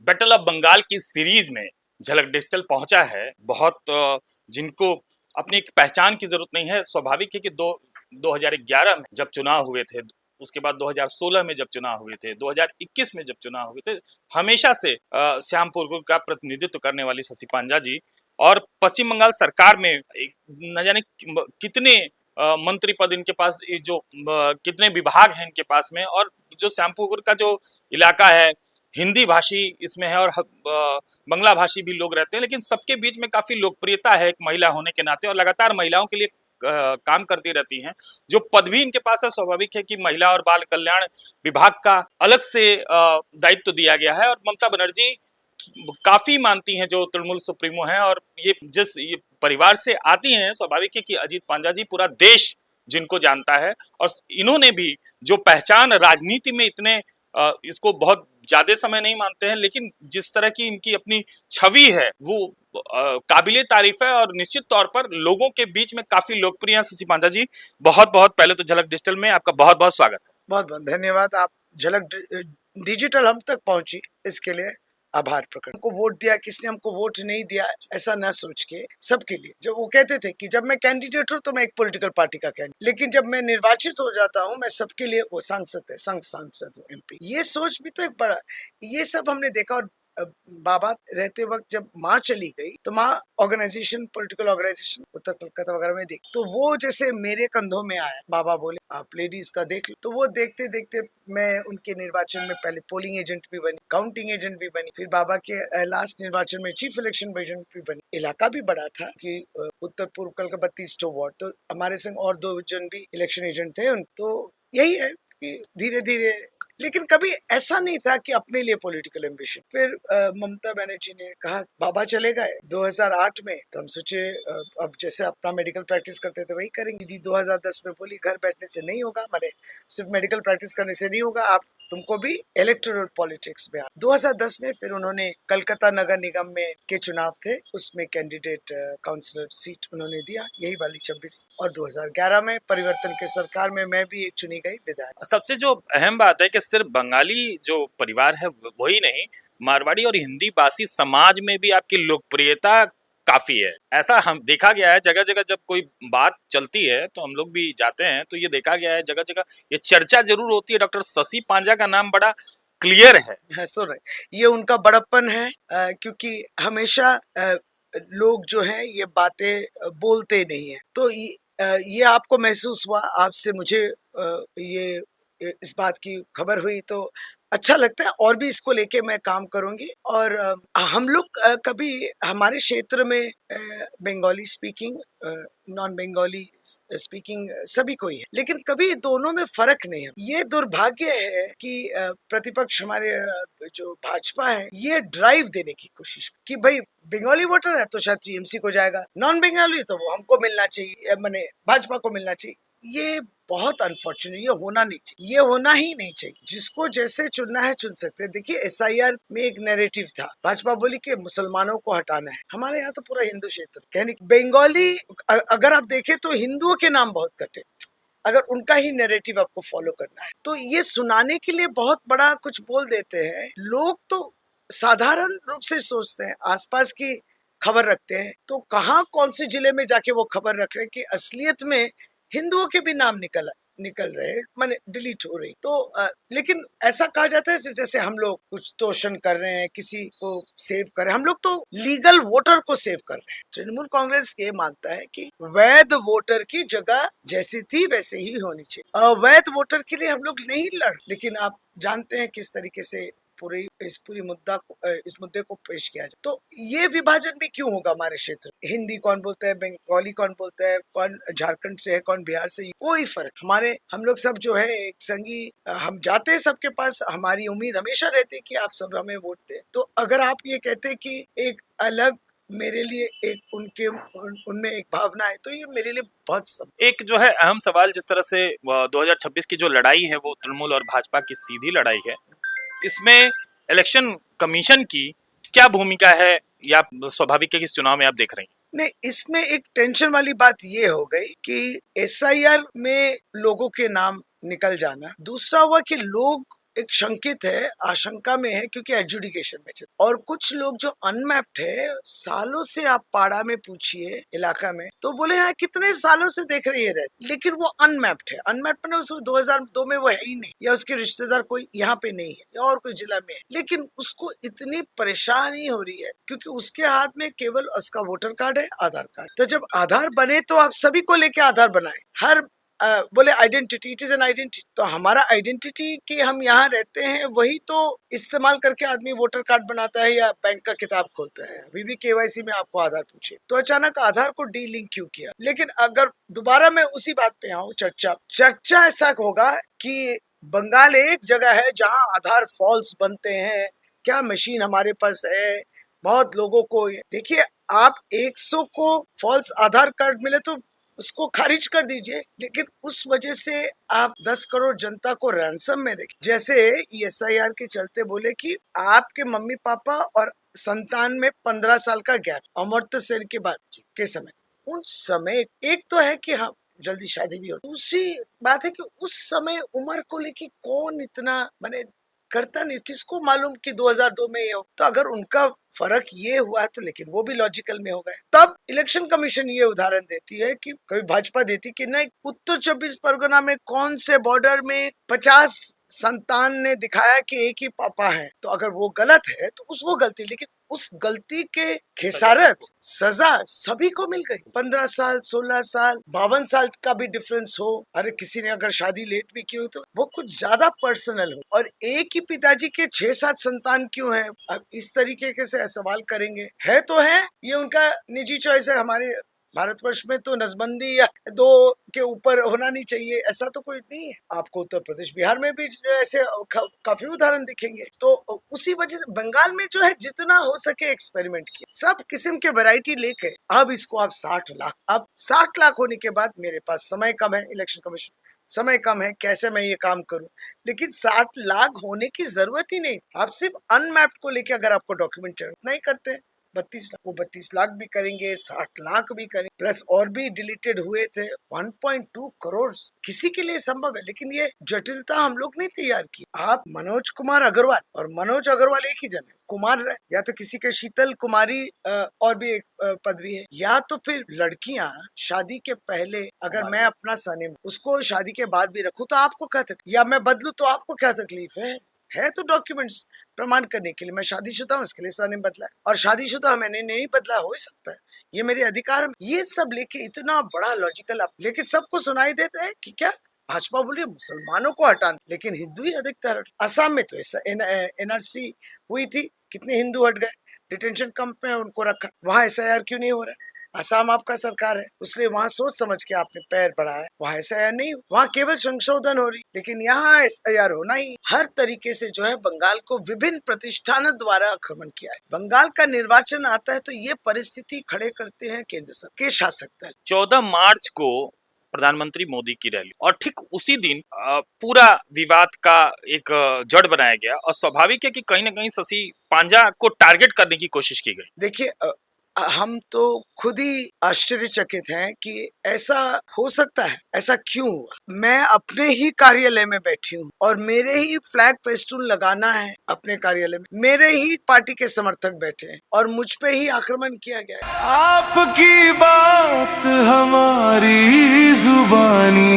Battle of Bengal की series में झलक डिजिटल पहुंचा है। बहुत जिनको अपनी एक पहचान की जरूरत नहीं है। स्वाभाविक है कि 2011 में जब चुनाव हुए थे, उसके बाद 2016 में जब चुनाव हुए थे, 2021 में जब चुनाव हुए थे, हमेशा से श्यामपुर का प्रतिनिधित्व करने वाली शशि पांजा जी और पश्चिम बंगाल सरकार में न जाने कितने मंत्री पद इनके पास, जो कितने विभाग हैं इनके पास में, और जो श्यामपुर का जो इलाका है हिंदी भाषी इसमें है और बंगला भाषी भी लोग रहते हैं, लेकिन सबके बीच में काफी लोकप्रियता है एक महिला होने के नाते, और लगातार महिलाओं के लिए काम करती रहती हैं। जो पद भी इनके पास है, स्वाभाविक है कि महिला और बाल कल्याण विभाग का अलग से दायित्व दिया गया है। और ममता बनर्जी काफी मानती हैं, जो तृणमूल सुप्रीमो हैं, और ये परिवार से आती हैं, स्वाभाविक है कि अजीत पांजा जी पूरा देश जिनको जानता है। और इन्होंने भी जो पहचान राजनीति में इतने इसको बहुत ज्यादा समय नहीं मानते हैं, लेकिन जिस तरह की इनकी अपनी छवि है वो काबिले तारीफ है और निश्चित तौर पर लोगों के बीच में काफी लोकप्रिय हैं। शशि पांजा जी, बहुत बहुत पहले तो झलक डिजिटल में आपका बहुत बहुत स्वागत है। बहुत बहुत धन्यवाद। आप झलक डिजिटल हम तक पहुंची, इसके लिए आभार प्रकट। हमको वोट दिया, किसने हमको वोट नहीं दिया, ऐसा ना सोच के सबके लिए। जब वो कहते थे कि जब मैं कैंडिडेट हूँ तो मैं एक पॉलिटिकल पार्टी का कैंडिडेट, लेकिन जब मैं निर्वाचित हो जाता हूँ मैं सबके लिए वो सांसद है, संघ सांसद हूँ, एमपी। ये सोच भी तो एक बड़ा, ये सब हमने देखा। और बाबा रहते वक्त जब माँ चली गई तो माँ ऑर्गेनाइजेशन, पॉलिटिकल ऑर्गेनाइजेशन उत्तर कलकत्ता वगैरह में देख, तो वो जैसे मेरे कंधों में आया। बाबा बोले आप लेडीज का देख लो, तो वो देखते देखते मैं उनके निर्वाचन में पहले पोलिंग एजेंट भी बनी, काउंटिंग एजेंट भी बनी, फिर बाबा के लास्ट निर्वाचन में चीफ इलेक्शन एजेंट भी बनी। इलाका भी बड़ा था कि उत्तर पूर्व कलकत्ता 32 वार्ड, तो हमारे संग और 2 जन भी इलेक्शन एजेंट थे। तो यही है कि धीरे धीरे, लेकिन कभी ऐसा नहीं था कि अपने लिए पॉलिटिकल एम्बिशन। फिर ममता बनर्जी ने कहा बाबा चले गए 2008 में, तो हम सोचे अब जैसे अपना मेडिकल प्रैक्टिस करते थे वही करेंगे। दीदी 2010 में बोली घर बैठने से नहीं होगा, माने सिर्फ मेडिकल प्रैक्टिस करने से नहीं होगा, आप तुमको भी इलेक्टोरल पॉलिटिक्स में। 2010 में फिर उन्होंने कलकत्ता नगर निगम में के चुनाव थे, उसमें कैंडिडेट काउंसलर सीट उन्होंने दिया, यही वाली 26। और 2011 में परिवर्तन के सरकार में मैं भी एक चुनी गई विधायक। सबसे जो अहम बात है कि सिर्फ बंगाली जो परिवार है वही नहीं, मारवाड़ी और हिंदी भाषी समाज में भी आपकी लोकप्रियता काफी है। ऐसा हम देखा गया है, जगह जगह जब कोई बात चलती है तो हम लोग भी जाते हैं, तो ये देखा गया है जगह जगह ये चर्चा जरूर होती है, डॉक्टर शशि पांजा का नाम बड़ा क्लियर है। सुन, ये उनका बड़प्पन है, क्योंकि हमेशा लोग जो है ये बातें बोलते नहीं है। तो ये आपको महसूस हुआ, आपसे मुझे ये इस बात की खबर हुई तो अच्छा लगता है, और भी इसको लेके मैं काम करूंगी। और हम लोग कभी हमारे क्षेत्र में Bengali speaking, non Bengali speaking सभी को ही है, लेकिन कभी दोनों में फर्क नहीं है। ये दुर्भाग्य है कि प्रतिपक्ष हमारे जो भाजपा है ये ड्राइव देने की कोशिश कि भाई बंगाली वोटर है तो शायद टीएमसी को जाएगा, नॉन बंगाली तो वो हमको मिलना चाहिए, माने भाजपा को मिलना चाहिए। ये बहुत अनफॉर्चुनेट, ये होना नहीं चाहिए, ये होना ही नहीं चाहिए। जिसको जैसे चुनना है चुन सकते हैं। देखिए एसआईआर में एक नैरेटिव था, भाजपा बोली कि मुसलमानों को हटाना है। हमारे यहाँ तो पूरा हिंदू क्षेत्र, कहने बंगाली अगर आप देखें तो हिंदुओं के नाम बहुत कटे, अगर उनका ही नैरेटिव आपको फॉलो करना है तो ये सुनाने के लिए बहुत बड़ा कुछ बोल देते हैं। लोग तो साधारण रूप से सोचते हैं, आसपास की खबर रखते हैं, तो कहाँ कौन से जिले में जाके वो खबर रख रहे हैं कि असलियत में हिंदुओं के भी नाम निकल रहे, माने डिलीट हो रही। तो लेकिन ऐसा कहा जाता है जैसे हम लोग कुछ तोषण कर रहे हैं, किसी को सेव कर रहे हैं। हम लोग तो लीगल वोटर को सेव कर रहे हैं। तृणमूल कांग्रेस ये मानता है कि वैध वोटर की जगह जैसी थी वैसे ही होनी चाहिए। अवैध वोटर के लिए हम लोग नहीं लड़, लेकिन आप जानते हैं किस तरीके से इस मुद्दे को पेश किया जाए। तो ये विभाजन भी क्यों होगा हमारे क्षेत्र? हिंदी कौन बोलता है, बंगाली कौन बोलता है, कौन झारखंड से है, कौन बिहार से, कोई फर्क। हम लोग सब जो है एक संगी, हम जाते हैं सबके पास, हमारी उम्मीद हमेशा रहती है कि आप सब हमें वोट दें। तो अगर आप ये कहते हैं कि एक अलग मेरे लिए एक उनमें एक भावना है, तो ये मेरे लिए बहुत एक जो है अहम सवाल, जिस तरह से 2026 की जो लड़ाई है वो तृणमूल और भाजपा की सीधी लड़ाई है, इसमें इलेक्शन कमीशन की क्या भूमिका है, या स्वाभाविक है कि इस चुनाव में आप देख रही हैं? नहीं, इसमें एक टेंशन वाली बात ये हो गई कि एसआईआर में लोगों के नाम निकल जाना। दूसरा हुआ कि लोग एक शंकित है, आशंका में है, क्योंकि एडजुडिकेशन में चल। और कुछ लोग जो अनमैप्ड है, सालों से आप पाड़ा में पूछिए इलाका में, तो बोले यहाँ कितने सालों से देख रही है, लेकिन वो अनमैप्ड है। अनमैप्ड है, उसमें 2002 में वो है ही नहीं, या उसके रिश्तेदार कोई यहाँ पे नहीं है, या और कोई जिला में है, लेकिन उसको इतनी परेशानी हो रही है क्योंकि उसके हाथ में केवल उसका वोटर कार्ड है, आधार कार्ड। तो जब आधार बने तो आप सभी को लेके आधार बनाए, हर बोले identity, it is an identity. तो हमारा आइडेंटिटी कि हम यहाँ रहते हैं वही तो इस्तेमाल करके आदमी वोटर कार्ड बनाता है या बैंक का किताब खोलता है। अभी भी केवाईसी में आपको आधार पूछे, तो अचानक आधार को डी लिंक क्यों किया? लेकिन अगर दोबारा मैं उसी बात पे आऊँ, चर्चा ऐसा होगा कि बंगाल एक जगह है जहाँ आधार फॉल्स बनते हैं, क्या मशीन हमारे पास है, बहुत लोगों को। देखिए, आप 100 को फॉल्स आधार कार्ड मिले तो उसको खारिज कर दीजिए, लेकिन उस वजह से आप 10 करोड़ जनता को रैंसम में रखें। जैसे ESIR के चलते बोले कि आपके मम्मी पापा और संतान में 15 साल का गैप, अमर्त्य सेन के बाद के समय, उन समय एक तो है कि हाँ जल्दी शादी भी हो, दूसरी बात है कि उस समय उम्र को लेके कौन इतना माने करता नहीं, किसको मालूम कि 2002 में ये हो। तो अगर उनका फर्क ये हुआ तो लेकिन वो भी लॉजिकल में हो गए। तब इलेक्शन कमीशन ये उदाहरण देती है कि कभी भाजपा देती कि नहीं, उत्तर 24 परगना में कौन से बॉर्डर में 50 संतान ने दिखाया कि एक ही पापा है, तो अगर वो गलत है तो वो गलती, लेकिन उस गलती के खेसारत सजा सभी को मिल गई। 15 साल, 16 साल, 52 साल का भी डिफरेंस हो, अरे किसी ने अगर शादी लेट भी की हो तो वो कुछ ज्यादा पर्सनल हो, और एक ही पिताजी के 6-7 संतान क्यों है? अब इस तरीके के से सवाल करेंगे, है तो है, ये उनका निजी चॉइस है। हमारे भारतवर्ष में तो नसबंदी या 2 के ऊपर होना नहीं चाहिए, ऐसा तो कोई नहीं है। आपको उत्तर प्रदेश, बिहार में भी ऐसे काफी उदाहरण दिखेंगे। तो उसी वजह से बंगाल में जो है जितना हो सके एक्सपेरिमेंट किया, सब किस्म के वैरायटी लेके। अब इसको आप 60 लाख, अब 60 लाख होने के बाद मेरे पास समय कम है, इलेक्शन कमीशन समय कम है, कैसे मैं ये काम करूं? लेकिन 60 लाख होने की जरूरत ही नहीं। आप सिर्फ अनमैप्ड को लेके अगर आपको डॉक्यूमेंट नहीं करते, 32 लाख, वो 32 लाख भी करेंगे, 60 लाख भी करेंगे, प्लस और भी डिलीटेड हुए थे 1.2 करोड़। किसी के लिए संभव है, लेकिन ये जटिलता हम लोग नहीं तैयार की। आप मनोज कुमार अग्रवाल, और मनोज अग्रवाल एक ही जन है, कुमार है, या तो किसी के शीतल कुमारी और भी एक पदवी है, या तो फिर लड़कियां शादी के पहले, अगर मैं अपना सरनेम उसको शादी के बाद भी रखूं तो आपको क्या तकलीफ, या मैं बदलूं तो आपको क्या तकलीफ है तो डॉक्यूमेंट्स प्रमाण करने के लिए। मैं शादीशुदा हूँ, इसके लिए सरनेम बदला है, और शादीशुदा मैंने नहीं बदला, हो सकता है, ये मेरे अधिकार में। ये सब लेके इतना बड़ा लॉजिकल आप, लेकिन सबको सुनाई देता है कि क्या भाजपा बोलिए मुसलमानों को हटाना, लेकिन हिंदू ही अधिकतर। असम में तो ऐसा NRC हुई थी, कितने हिंदू हट गए, डिटेंशन कैंप में उनको रखा, वहाँ SIR क्यों नहीं हो रहा है? असम आपका सरकार है, उसलिए वहाँ सोच समझ के आपने पैर बढ़ाया, वहाँ SIR नहीं, वहाँ केवल संशोधन हो रही, लेकिन यहाँ SIR होना ही। हर तरीके से जो है बंगाल को विभिन्न प्रतिष्ठानों द्वारा आक्रमण किया है। बंगाल का निर्वाचन आता है तो ये परिस्थिति खड़े करते हैं केंद्र सरकार के शासक दल। 14 मार्च को प्रधानमंत्री मोदी की रैली, और ठीक उसी दिन पूरा विवाद का एक जड़ बनाया गया, और स्वाभाविक है कि कहीं ना कहीं शशि पांजा को टारगेट करने की कोशिश की गई। देखिए, हम तो खुद ही आश्चर्यचकित हैं कि ऐसा हो सकता है, ऐसा क्यों हुआ? मैं अपने ही कार्यालय में बैठी हूँ और मेरे ही फ्लैग फेस्टून लगाना है अपने कार्यालय में, मेरे ही पार्टी के समर्थक बैठे हैं और मुझ पे ही आक्रमण किया गया है। आपकी बात हमारी जुबानी